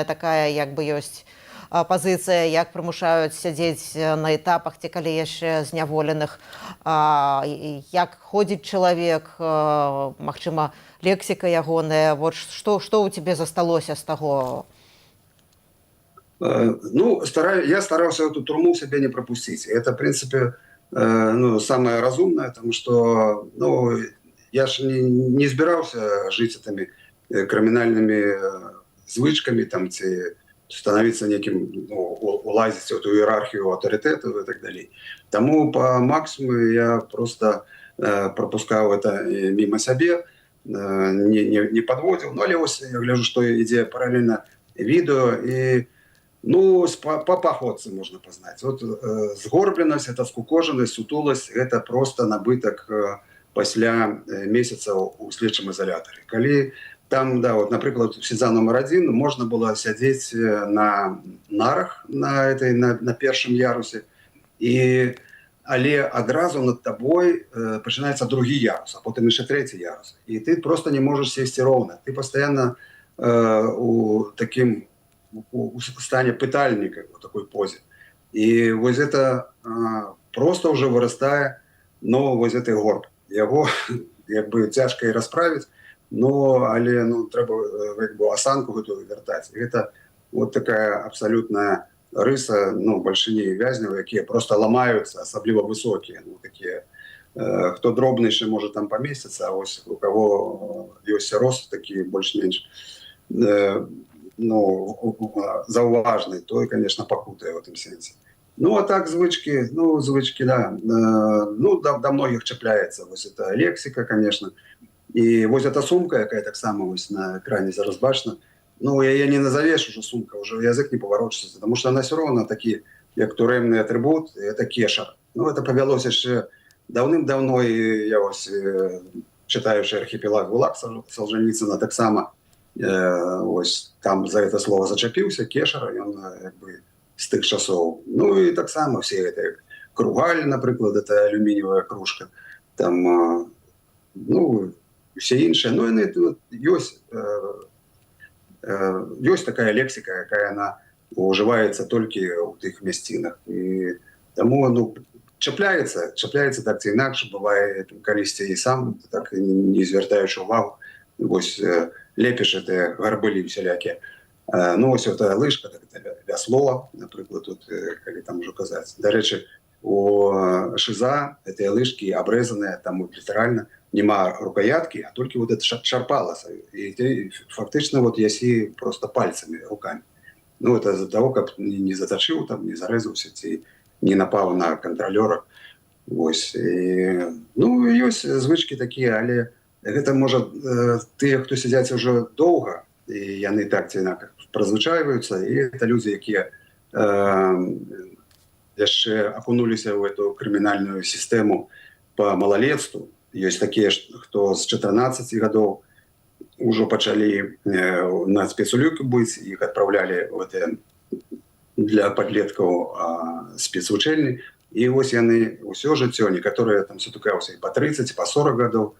такая як бы ёсць пазіцыя, як прымушаюць сядзець на этапах, ці калі яшчэ зняволеных, як ходзіць чалавек, магчыма, лексіка ягоная. Вот што ў цябе засталося з таго? Ну, я стараўся эту турму сябе не прапусціць. Это, в принципе, ну, самое разумное, потому что ну, я ж не збіраўся жыць этими крымінальнымі звычкамі, там, ці становиться неким, ну, улазить в эту иерархию авторитетов и так далее. Тому по максимуму я просто пропускал это мимо себе, не подводил. Но я гляжу, что идея параллельно видео и ну, по походце можно познать. Вот сгорбленность, это скукоженность, сутулость, это просто набыток после месяца у следчым изоляторе. Коли там, да, вот, например, в СИЗА номер 1 можно было сидеть на нарах на первом ярусе, але одразу над тобой начинается другий ярус, а потом еще 3-й ярус. И ты просто не можешь сесть ровно. Ты постоянно у стане пытальника, в такой позе. И вот это просто уже вырастает, но вот этой горб. Его как бы тяжко и расправить, но але ну трэба як бы осанку гэтую вяртаць. Гэта вот такая абсалютная рыса, ну, бальшыні вязняў, якія просто ламаюцца, асабліва высокія, ну, такія хто дробнейшы можа там памесціцца, а вось у каго ёсць рост такі больш-менш ну, заўважны, той, конечно, пакутае ў гэтым сэнсе. Ну, а так звычки, да. Ну, до многих чапляецца. Вось это лексика, конечно. І вось эта сумка, якая таксама вось на экране зараз бачна, ну, яе не назовеш уже сумка, уже язык не паварочыцца, потому что она все равно такі, як турэмны атрыбут, это кешар. Ну, это павялося яшчэ даўным-даўно, і я вось, чытаючы архіпелаг ГУЛАГ Солженіцына, таксама вось там за это слово зачапіўся, кешар, ён як бы з тых часоў. Ну, і таксама все это кругаль, напрыклад, это алюміниевая кружка, там, ну, все іншыя. Ну, ёсць такая лексіка, якая она ўжываецца толькі ў тых мясцінах. І таму, ну, чапляецца так ці інакш, бывае калісьці і сам, так і не звяртаючы ўвагу. Вось лепіш гэтыя гарбылі усялякія. Ну, вось эта лыжка, так это вясло, напрыклад, тут, калі там ужо казаць. Дарэчы, у шыза гэтыя лыжкі абрэзаныя, там літаральна нема рукоятки, а только вот это шарпалося. И ты фактично вот яси просто пальцами, руками. Ну, это из-за того, как не заточил, там, не зарезался, не напал на контролера. Вось. І, ну, ёсць звычки такие, але это, может, те, кто сидят уже долго, и яны так ці інакш прозвычайваюцца, и это люди, якія яшчэ окунуліся в эту криминальную систему по малолетству. Ёсць такія, хто з 14 гадоў ужо пачалі на спецулюкі быць, іх адпраўлялі для падлеткаў спецвучэльні. І вось яны ўсё жыццё, некаторыя там сутыкаюцца і па 30, па 40 гадоў,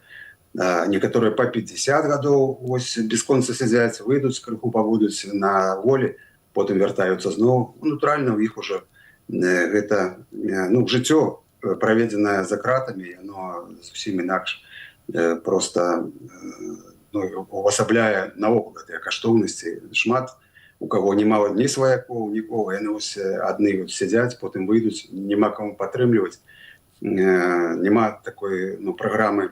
некаторыя па 50 гадоў, вось бясконца сядзяць, выйдуць, крыху пабудуць на волі, потым вяртаюцца зноў. Натуральна, у іх ужо гэта, ну, жыццё проведенное за кратами, оно зусім інакш просто, ну, увасабляе наогул гэтыя каштоўнасці. Шмат у кого немало ні сваякоў, нікога, яны вось адны сядзяць, потым выйдуць, няма кому падтрымліваць, няма такой, ну, праграмы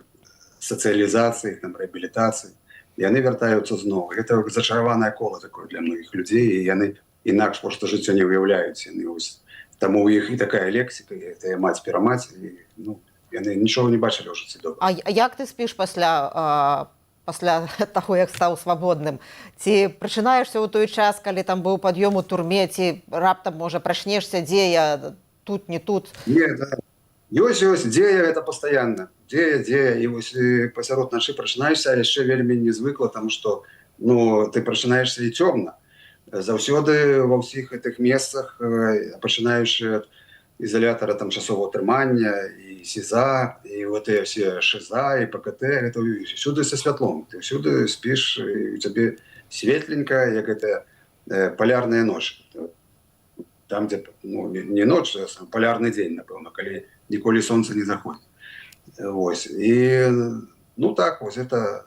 сацыялізацыі, там, рэабілітацыі. Яны вяртаюцца зноў. Гэта зачараванае кола такое для многіх людзей, і яны інакш просто жыццё не ўяўляюць. Яны вось таму у іх і такая лексіка, і гэта маць-перамаць, і, ну, яны нічога не бачылі ў жыцці добра. А як ты спіш пасля таго, як стаў свабодным? Ці прачынаешся ў той час, калі там быў пад'ём у турме, ці раптам, можа, прачнешся, дзе я, тут, не тут? Не, да. Ёсць, дзе я, это пастаянна. Дзе, і вось пасярод начы прачынаешся, а яшчэ вельмі незвыкла, таму што, ну, ты прачынаешся і цёмна. Заўсёды ва ўсіх гэтых месцах, пачынаючы ад изолятора там часового трымання, і СІЗА, і вот эти все ШИЗА, і ПКТ, это всюди со святлом. Ты всюди спишь, і у тебе светленько, як это полярная ночь. Там, где, ну, не ночь, а полярный день, напевно, коли ніколи сонце не заходит. Ось. І, ну так, ось это...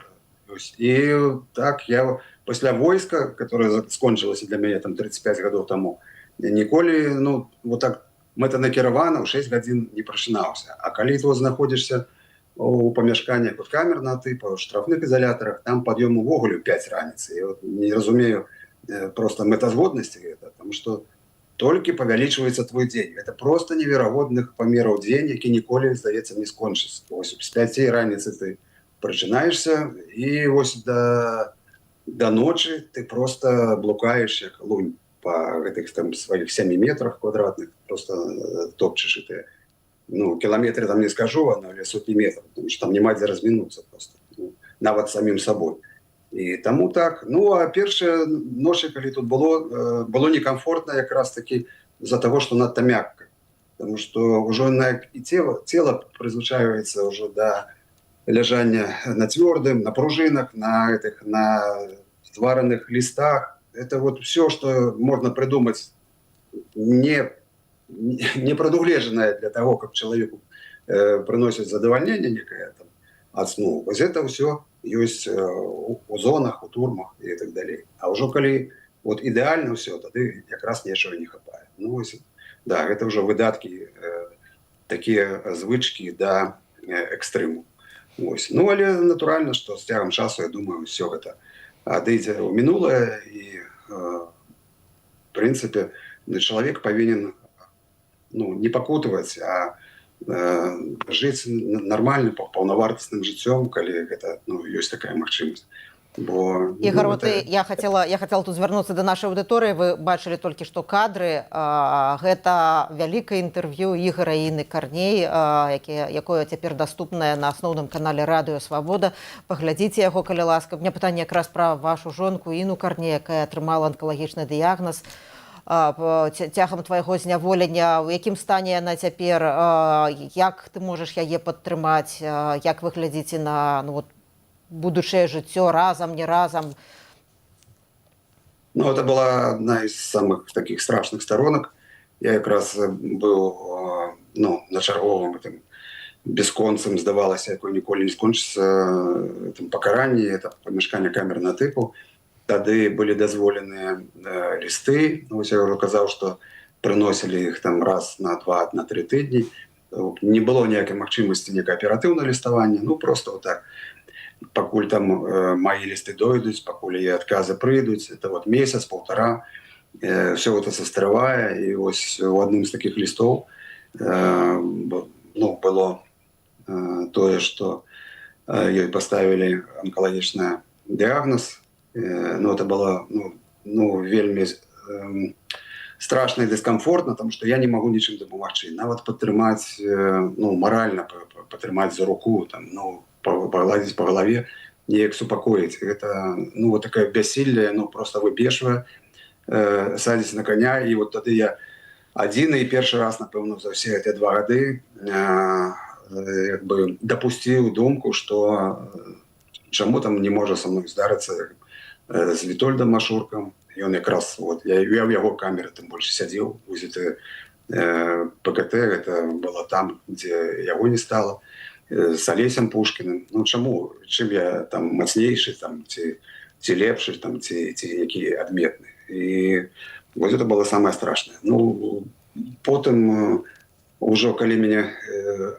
І так, я після войска, которое скончилось для меня там 35 годов тому, ніколи, ну, вот так мэтанакіравана ў 6 гадзін не прачынаўся. А калі ты знаходзішся у памяшканнях от камерного типу, штрафных изоляторах, там пад'ём увогуле 5 раніцы. Я вот не разумею просто мэтазгоднасці гэта, потому что толькі павялічваецца твой дзень. Это просто неверагодных памераў дзень, які ніколі, здаецца, не скончыцца. Вось з 5 раніцы ты прачынаешься, і вось до ночи ты просто блукаешь, як лунь, по этих там своих 7 метрах квадратных, просто топчешь это. Ну, километры там не скажу, але сотни метров, потому что там нема где разминуться просто, ну, нават самим собой. И тому так. Ну, а першие ночи, коли тут было некомфортно как раз таки из-за того, что надто мягко. Потому что уже и тело призвычаивается уже до лежания на твердым, на пружинах, на сваренных листах. Это вот все, что можно придумать, не предугледженное для того, как человеку приносит задовольнение некое там, от сну. Вот это все есть у зонах, у турмах и так далее. А уже коли вот идеально все, тогда как раз ничего не хапает. Ну, да, это уже выдатки, такие звычки до экстриму. Ось. Ну, але натурально, что с тягом часу, я думаю, все это адыдзе ў мінулае, і в принципе человек повинен ну, не пакутаваць, а жыць нармальным паўнавартасным жыццём, калі гэта, ну, ёсць такая магчымасць. Бо, Ігор, ну, вот я хотела тут звярнуцца да нашай аўдыторыі. Вы бачылі толькі што кадры. Гэта вялікае інтэрв'ю Ігора і Інны Карней, якое цяпер даступнае на асноўным канале Радыё Свабода. Паглядзіце яго, калі ласка. У меня пытанне якраз пра вашу жонку Інну Карней, якая атрымала анкалагічны дыягназ. Цягам твайго зняволення, у якім стане яна цяпер, як ты можаш яе падтрымаць, як вы глядзіце на, ну, вот, будучае жыццё разам, не разам? Ну, это была одна из самых таких страшных сторонок. Я якраз был, ну, на чарговым этом бесконцым, здавалася, якое ніколі не скончыцца этом пакаранні, это памяшканне камернага тыпу. Тады былі дазволеныя лісты. Ну, я ўжо казаў, што прыносілі іх там раз на 2, на 3 тыдні. Не было ніякай магчымасці некае аператыўнае ліставанне. Ну, просто вот так. Пакуль там мои листы дойдуць, пакуль яе адказы прыйдуць, это вот месяц, полтора, все это састравае. І ось у адным з таких лістоў ну, было тое, што ёй поставілі анкалагічны дыягназ. Ну, это было, ну, вельмі страшна і дыскамфортна, потому что я не могу нічым дапамагчы. Нават падтрымаць, ну, маральна падтрымаць за руку, там, ну, погладить по голове, неяк супокоить. Это, ну, вот такое бессилие, ну, просто выбешивая, садись на коня. И вот тогда я один и первый раз, напевно, за все эти 2 годы как бы допустил думку, что чему там не может со мной здариться с Витольдом Машурком. И он как раз, вот, я в его камере там больше сидел, возле ПКТ, это было там, где его не стало. З Алесем Пушкіним. Ну, чому? Чим я там мацнейший, там, ці лепший, там, ці які адметны. І вот это было самое страшное. Ну, потым уже, калі меня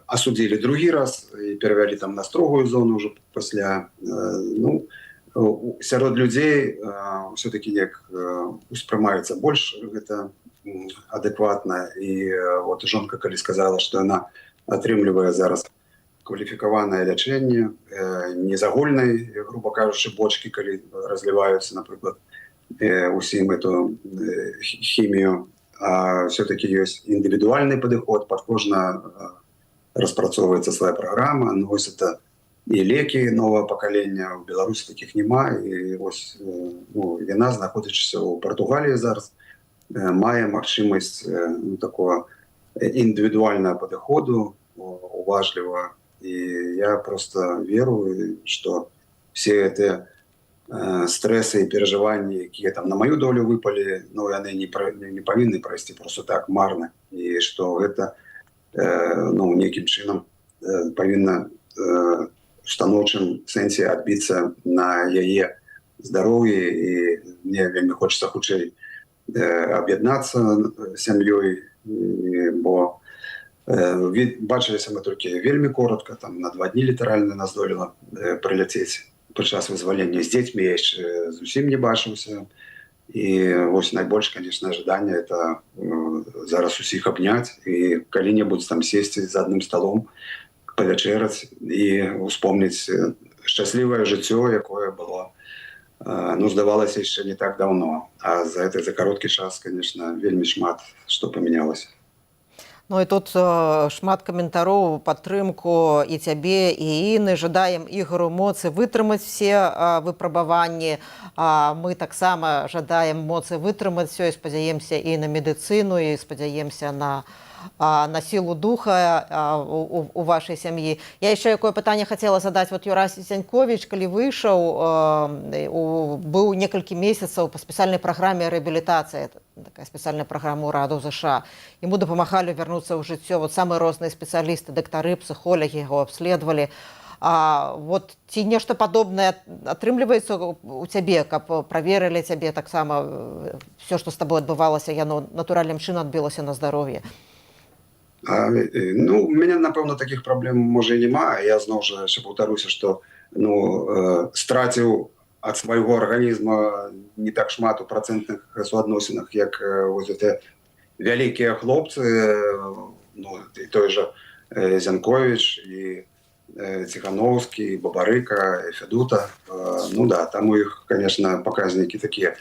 осудили другі раз і перевели там на строгую зону уже пасля, ну, сярод людзей все-таки як успрымаецца больш гэта адэкватна. І вот жонка, калі сказала, што яна атрымлівае зараз кваліфікаванае лячэнне, не з агульнай, грубо кажучы, бочкі, калі разліваюцца, напрыклад, усім эту хімію, а все-таки ёсць індывідуальны падыход, пад кожна распрацоўваецца свая праграма. Ну, вось это і лекі новага пакалення, у Беларусі такіх няма, і вось, ну, яна, знаходзячыся ў Партугаліі зараз, мае магчымасць, ну, такого індывідуальнага падыходу, уважліва. И я просто верую, что все эти стрессы и переживания, которые там на мою долю выпали, ну, они не повинны пройти просто так марно. И что это, ну, неким чином повинно в становчым сенсе отбиться на яе здоровье. И мне вельми хочется хутчэй об'яднацца сям'ёй, бо бачыліся мы толькі вельмі коротко, там на 2 дні літаральна нас здолела прыляцець падчас вызвалення. З дзецьмі я яшчэ зусім не бачыўся. І вось найбольш, конечно, ожидание это зараз усіх абняць і калі-небудзь там сесці за адным столом, павячэраць і успомніць шчаслівае жыццё, якое было, ну, здавалася яшчэ не так давно. А за кароткі час, конечно, вельмі шмат што памянялася. Ну і тут шмат каментароў, падтрымку і цябе, і Інны. Жадаем Ігору моцы вытрымаць все выпрабаванні. Мы таксама жадаем моцы вытрымаць все і спадзяемся і на медыцыну, і спадзяемся на силу духа у вашей семьи. Я еще какое пытанне хотела задать. Вот Юрась Зянькович, калі выйшаў, был некалькі месяцаў по специальной программе реабилитации, такая специальная программа Ураду США. Ему дапамагалі вернуться ў жыццё. Вот самые розныя специалисты, доктары, психологи его обследовали. Вот ці нешта падобнае атрымліваецца у цябе, каб праверылі цябе таксама все, што з табой адбывалася, яно натуральным чынам адбілася на здароўе? Ну, у меня, напэўна, таких праблем можа і няма. Я зноў жа паўтаруся, што страціў ад свайго арганізма не так шмат у працэнтных суадносінах, як вялікія хлопцы, ну, і той жа Зянкович, і Ціхановскі, і Бабарыка, і Федута. Ну да, там у іх, конечно, паказнікі такія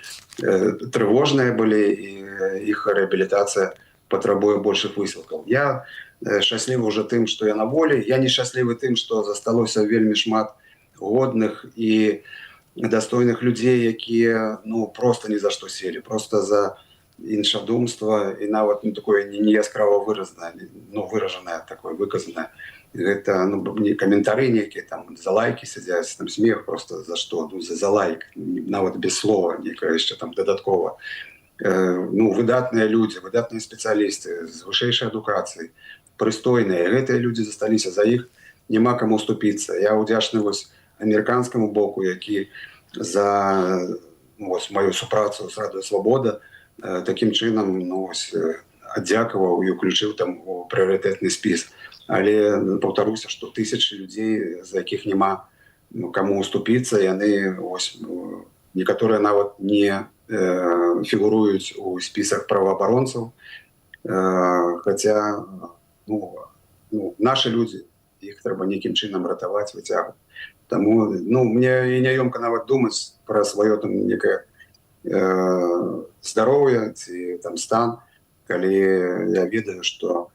трывожныя былі, і іх рэабілітацыя патрабуе большых высілкаў. Я шчаслівы ўжо тым, што я на волі. Я нешчаслівы тым, што засталося вельмі шмат годных і дастойных людзей, якія ну, просто ні за што селі, просто за іншадумства і нават ну, такое не яскрава выражанае, такое выказанае. Гэта ну, не каментары нейкія, там за лайкі сядзяць, там смех просто за што, ну, за лайк, нават без слова, некае яшчэ там дадаткова. Ну, выдатныя людзі, выдатныя спецыялісты з вышэйшай адукацыяй, прыстойныя, гэтыя людзі засталіся, за іх няма каму уступіцца. Я ўдзячны вось амерыканскаму боку, які за ну, вось, маю супрацу з Радыё Свабода такім чынам ну, аддзякаваў і уключыў там у прыярытэтны спіс. Але паўтаруся, што тысячы людзей, за якіх няма ну, каму уступіцца, яны ось, некаторыя нават не фігуруюць у спісах праваабаронцаў, хаця ну, нашы людзі, іх трэба нейкім чынам ратаваць, выцягваць. Таму ну, мне і няёмка нават думаць пра сваё там некае здароўе ці там стан, калі я ведаю, што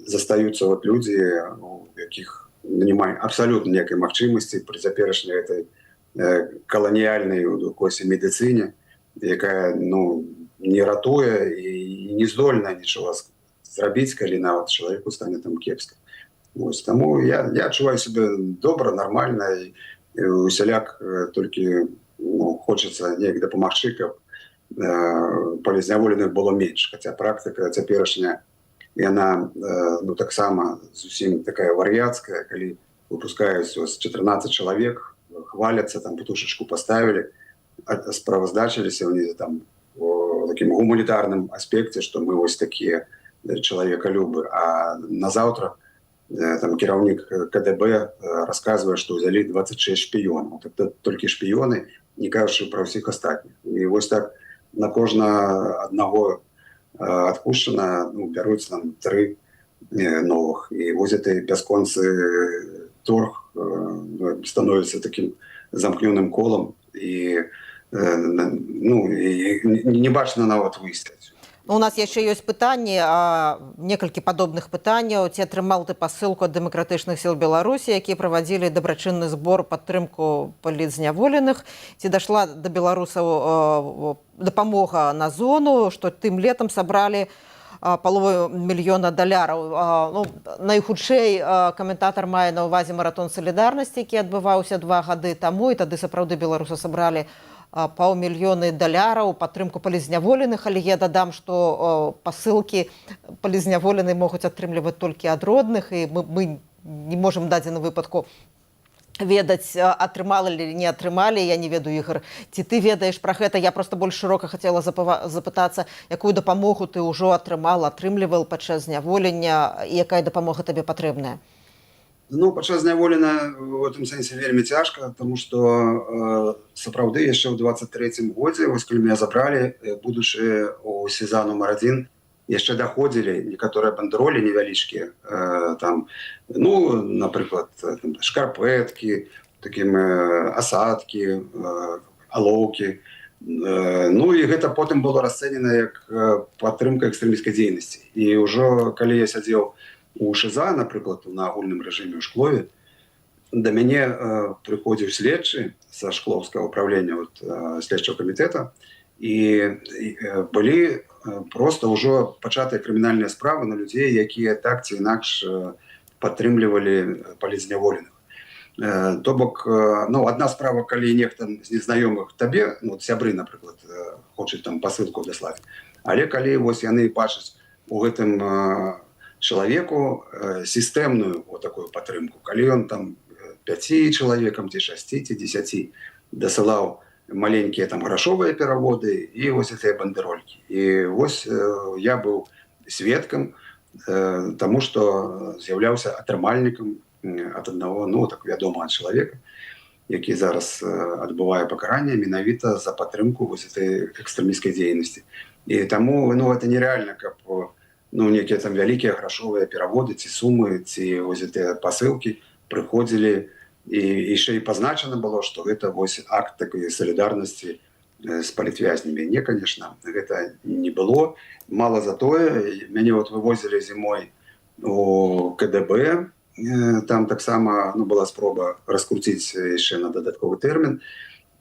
застаюцца вот людзі, у якіх няма абсалютна ніякай магчымасці пры цяперашняй гэтай каланіяльнай косе медыцыне, якая ну, не ратуе і не здольна нічога зрабіць, калі нават чалавеку стане там кепска. Ось, таму я адчуваю сябе добра, нармальна, і усяляк толькі ну, хочацца неяк дапамагчы, каб палізняволеных было менш. Хаця практыка цяперашняя, яна ну, таксама зусім такая вар'яцкая, калі выпускаюць 14 чалавек, хваляцца, там птушачку паставілі, справаздачыліся ўнізе там у такім гуманітарным аспекце, што мы вось такія чалавекалюбы. А назаўтра там кіраўнік КДБ расказвае, што ўзялі 26 шпіёнаў. Так толькі шпіёны, не кажучы пра ўсіх астатніх. І вось так на кожна аднаго адпушчана ну, бяруць нам 3 новых. І вось гэты бясконцы торг становіцца такім замкнёным колам і ну, не бачна нават выйсці. У нас яшчэ ёсць пытанні, некалькі падобных пытанняў. Ці атрымаў ты пасылку ад дэмакратычных сіл Беларусі, якія правадзілі дабрачынны збор падтрымку палітзняволеных? Ці дайшла да беларусаў дапамога на зону, што тым летам сабралі $500 000 Ну, найхутчэй каментатар мае на ўвазе маратон салідарнасці, які адбываўся 2 гады таму, і тады сапраўды беларусы сабралі $500 000 падтрымку палізняволеных, але я дадам, што пасылкі палізняволеныя могуць атрымліваць толькі ад родных, і мы не можам дадзеным выпадку ведаць, атрымалі или не атрымалі. Я не ведаю, Ігор, ці ты ведаеш пра гэта? Я просто больш шырока хацела запытацца, якую дапамогу ты ўжо атрымліваў падчас зняволення, і якая дапамога табе патрэбная? Ну, падчас зняволення в этом сэнсе вельмі цяжка, тому што сапраўды яшчэ ў 23-м годзе, вось калі меня забралі, будучы у СІЗА нумар 1, яшчэ даходзілі некаторыя бандэролі невялічкія, там, ну, напрыклад, шкарпэткі, такім асадкі, алоўкі. Ну, і гэта потым было расцэнена як падтрымка экстрэмісцкай дзейнасці. І ўжо, калі я сядзеў у ШИЗА, напрыклад, на агульным рэжыме ў Шклове, да мяне прыходзіў следчы са Шкловскага ўправлення следчага камітэта, і былі проста ўжо пачатыя крымінальныя справы на людзей, якія так ці інакш падтрымлівалі палітзняволеных. То бок, ну, адна справа, калі нехта з незнаёмых табе, ну, сябры, напрыклад, хочуць там пасылку даслаць, але калі вось яны бачаць у гэтым чалавеку сістэмную вот такую падтрымку, калі ён там 5 чалавекам ці 6 ці 10 дасылаў маленькія там грашовыя пераводы і вось гэтыя бандэролькі. І вось я быў сведкам таму, што з'яўляўся атрымальнікам ад аднаго, ну, так вядомага чалавека, які зараз адбывае пакаранне менавіта за падтрымку вось гэтай экстрэмісцкай дзейнасці. И тому, ну, это нереально, как ну, некие там великие грошовые переводы, ці суммы, ці ось эти посылки приходили, и еще и позначено было, что это вот акт такой солидарности с палітвязнями. Не, конечно, это не было. Мало за тое, меня вот вывозили зимой у КДБ, там так само, ну, была спроба раскрутить еще на додатковый термин,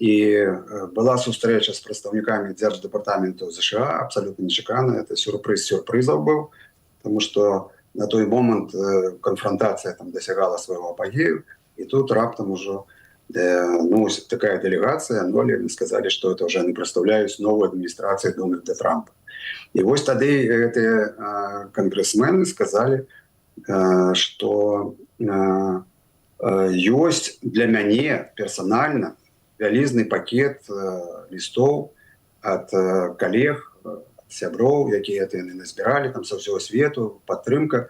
і была сустрэча з прадстаўнікамі дзярждэпартаменту ЗША, абсалютна нечакана, это сюрпрыз сюрпрызаў быў, потому что на той момант конфронтацыя там досягала свайго апагею, і тут раптам ужо ну, такая делегация, но они сказали, что это уже они представляют новую администрацию Дональда Трампа. И вот тогда эти конгрессмены сказали, что есть для меня персонально вялізны пакет лістоў ад калег, сяброў, якія яны назбіралі там са ўсяго свету, падтрымка,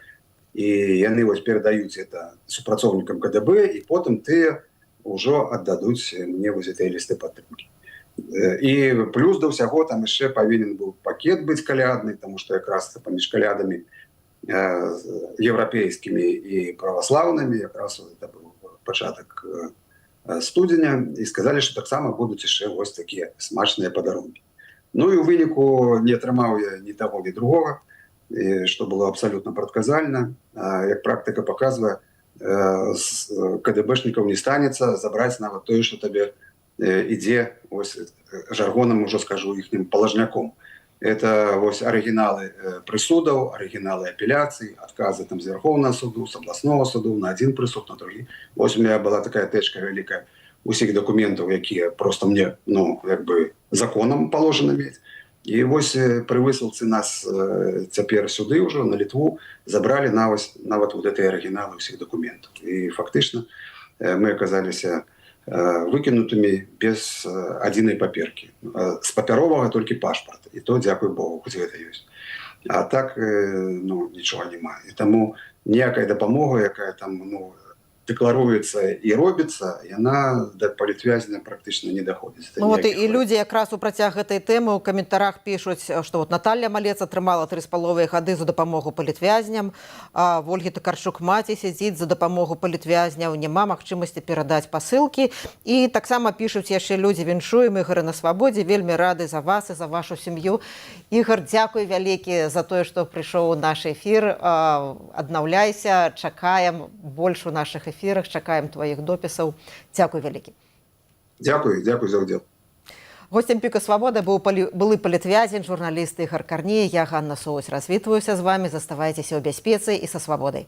і яны вось перадаюць это супрацоўнікам КДБ, і потым тыя ўжо аддадуць мне вось гэтыя лісты падтрымкі. І плюс да ўсяго там яшчэ павінен быў пакет быць калядны, таму што якраз паміж калядамі еўрапейскімі і праваслаўнымі якраз это быў пачатак студзеня, і сказалі, што таксама будуць яшчэ вось такія смачныя падарункі. Ну і ў выніку не атрымаў я ні таго, ні другога, што было абсалютна прадказальна. Як практыка паказвае, з КДБшнікаў не станецца забраць нават тое, што табе ідзе жаргонам, ужо скажу, іхнім палажняком. Это вось арыгіналы прысудаў, арыгіналы апеляцый, адказы там з Верховного суду, з абласного суду, на один прысуд, на другі. Вось у меня была такая тэчка вялікая усіх дакументаў, якія просто мне, ну, як бы законам положено мець. І вось пры высылцы нас цяпер сюды ўжо, на Літву, забралі нават вот гэтыя арыгіналы ўсіх дакументаў. І фактычна мы аказаліся выкінутымі без адзінай паперкі. З папяровага толькі пашпарт. І то, дзякуй Богу, хоць гэта ёсць. А так, ну, нічога няма. І таму ніякая дапамога, якая там, ну, дэкларуецца і робіцца, яна да палітвязня практычна не даходзіць. Ну вот і людзі якраз у працяг гэтай тэмы ў каментарах пішуць, што вот Наталья Малец атрымала 3,5 гады за дапамогу палітвязням, а Ольга Токарчук маці сядзіць за дапамогу палітвязняў, няма магчымасці перадаць пасылкі. І таксама пішуць яшчэ людзі: віншуем, Ігор на свабодзе, вельмі рады за вас і за вашу сям'ю. Ігор, дзякуй вялікі за тое, што прыйшоў у наш эфір. Аднаўляйся, чакаем больш у нашых эфірах, чакаем твоих допісаў. Дзякуй вялікі. Дзякуй за ўдзел. Гостем Піка Свабода былы палітвязень, журналіст Ігор Карней. Я Ганна Соусь развітваюся з вами. Заставайцеся ў бяспецы і са свабодай.